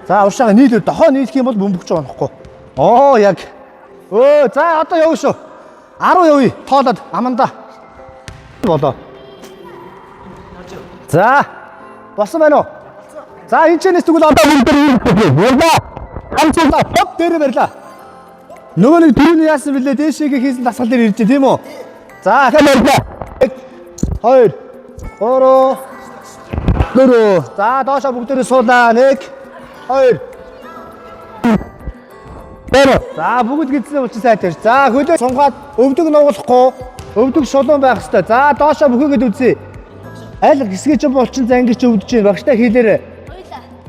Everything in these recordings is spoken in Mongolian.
За уршаага нийлүү дохоо нийлэх юм бол бөмбөгч байгаа нөхгүй. Оо яг. Өө за одоо явна шүү. 10 явъя. Тоолоод аманда. Болоо. За. Болсон байна уу? За энэ ч нэс тэгвэл одоо бүгд ирэх. Хамцуулаа. Хоп дээр барьлаа. Нөгөө нэг түрүүний яасан бэлээ дээшээгээ хийсэн дасгал дээр ирж тийм үү? За хамаарлаа. 2 3 4. За доошоо бүгдээрээ суулаа. 1 2 3. За бүгд гидсэн учраас сайтар. За хөлөө сунгаад өвдөг нугуулахгүй. Өвдөг шулуун байх хэрэгтэй. За доошоо бүхийгэд үзье. Аль хэсгээ ч болчин за ингэж өвдөж чинь багштай хийлээрээ.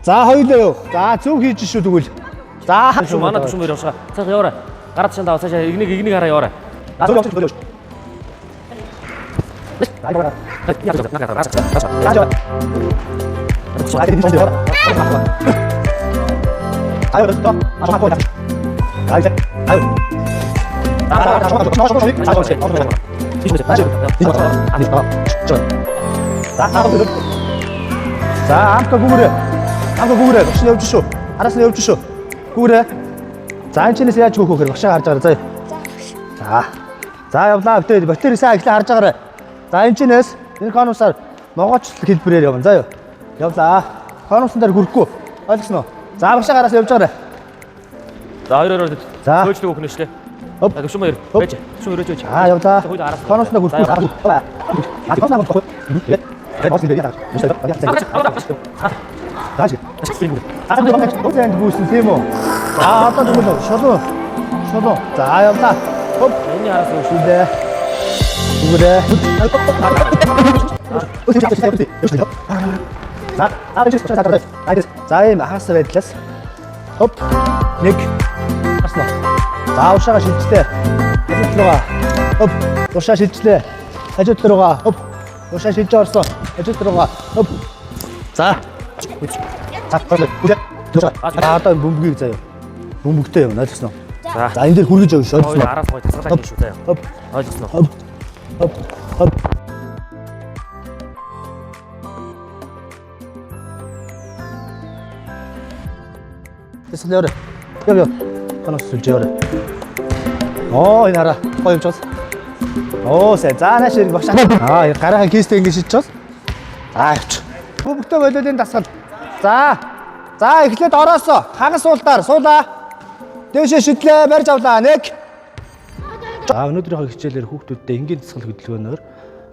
За хоёулаа юу. За зөв хийж шүү тэгвэл. За шүү манай төшөө мөр явшаа. Цааш яваарай. Гараад шалдаа цаашаа игнийг хараа яваарай. Зөв зөв. За амка гүрээ. Амка гүрээ. Багш нь явж шүү. Араас нь явж шүү. Гүрээ. За энэ чинээс яаж хөөхөх хэрэг багшаа харж байгаа заа. За. За явлаа битээ. Батер сайн эхлээ харж байгаарай. За энэ чинээс энэ конусаар могоочлол хэлбэрээр явна. За юу. Явлаа. Конусын дээр хүрэхгүй. Ойлгосноо. За багшаа гараас явж байгаарай. За 2-2. За. Хөөчлөг өгнө шлээ. Хоп. Төшөө мөр. Байж. Төшөө мөрөөж байж. За явлаа. Конуснаа хүрэхгүй. Гүйсэн тийм үү? За одоо тэгвэл шулуу. За явлаа. Хоп. Эний араас нь шүлээ. Үгээрээ. За ийм хаас байдлаас. Хоп. 1. Аснаа. За ушаага шилжлээ. Ажидлуугаа. Хоп. Ушаа шилжлээ. Ажидлуугаа. Хоп. Ушаа шилж орсон. Ажидлуугаа. Хоп. За. За одоо бөмбөгийг заяа. Бөмбөгтэй явна ойлгосноо. За энэ дээр хүргэж явж ойлгосноо. Араас гой тасгалаа хийн шүү заяа. Хоп. Ойлгосноо. Хоп. Хоп. Хоп. Тэсэлээр. Яа. Канаас сүлж яваа. Оо энэ хараа. Гоё юм чус. Оо сайн. За нааш ирэх багш. Гараахан кейстэй ингэ шийдчихвэл. За явч. Бөмбөгтэй болоолын дасгал. За эхлээд ороосоо хагас суултаар суулаа. Дээшээ шидлээ барьж авлаа. 1. За өнөөдрийнхөө хичээлээр хүүхдүүдтэй энгийн дасгал хөдөлгөөнөөр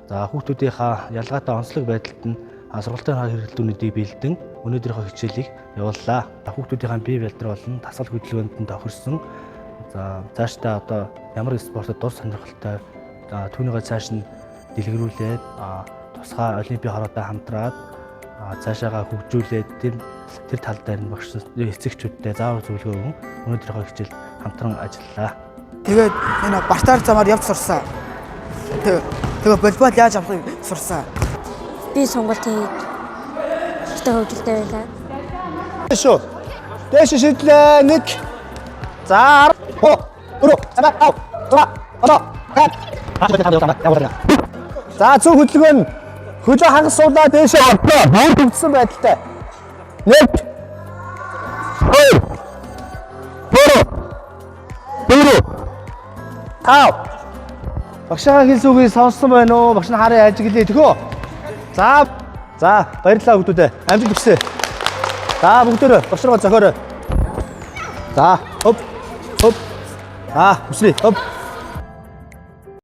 за хүүхдүүдийнхаа ялгаатай онцлог байдалд нь сургалтын хэрэглэлтүүдийг бэлдэн өнөөдрийнхөө хичээлийг явууллаа. Хүүхдүүдийнхаа бие бэлтрэл болон дасгал хөдөлгөөнд нь тохирсон. За цаашдаа одоо ямар спортод дур сонирхолтой түүнийгээ цааш нь дэлгэрүүлээд тусгай олимпийн хороотой хамтраад цаашаага хөгжүүлээд тэр тал дээр нь багш эцэгчүүдтэй заавар зөвлөгөө өгөн өнөөдрийнхөө хичээл хамтран ажиллалаа. Тэгээд энэ бартаар замаар явж сурсан. Тэгээд волейбол яаж авахыг сурсан. Би сонголт хийж хөвгөлтэй байлаа. Шүү. Дээш шидлээ 1. За 10. За зөв хөдөлгөөн нь хөлөө хагас суулаа дээшээ орлоо. Бүр төвцсөн байдалтай. 1 2 3 5. Багшаа хэлсэн үгийг сонссон байна уу? Багш нь хараа ажиглая төхөө. За баярлалаа хүүхдүүдээ. Амжилт хүсье. За бүгдөө багш руу зохиорой. За хоп. За хүсье. Хоп.